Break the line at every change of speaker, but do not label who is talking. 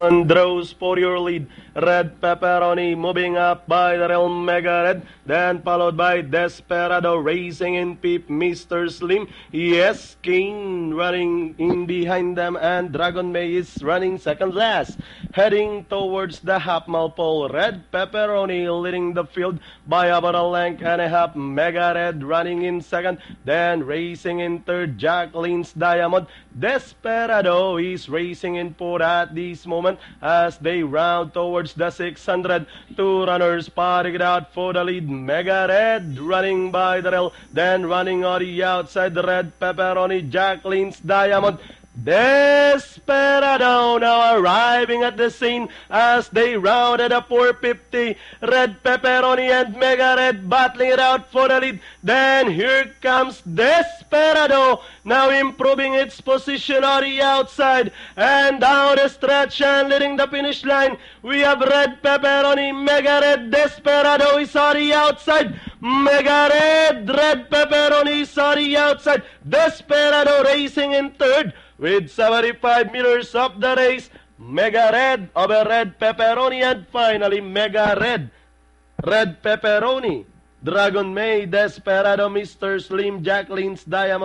Draws for your lead. Red Pepperoni moving up by the Real Mega Red. Then followed by Desperado racing in Peep Mr. Slim. Yes, King running in behind them. And Dragon May is running second last. Heading towards the half mile pole. Red Pepperoni leading the field by about a length and a half. Mega Red running in second. Then racing in third. Jacqueline's Diamond. Desperado is racing in fourth at this moment as they round towards the 600. Two runners parting it out for the lead. Mega Red running by the rail, then running on the outside. The Red Pepperoni, Jacqueline's Diamond. Desperado now arriving at the scene as they rounded up 450. Red Pepperoni and Mega Red battling it out for the lead. Then here comes Desperado now improving its position on the outside and down the stretch and leading the finish line. We have Red Pepperoni, Mega Red, Desperado is on the outside. Mega Red Pepperoni is on the outside. Desperado racing in third. With 75 meters of the race, Mega Red over Red Pepperoni, and finally Mega Red Pepperoni, Dragon May, Desperado, Mr. Slim, Jacqueline's Diamond.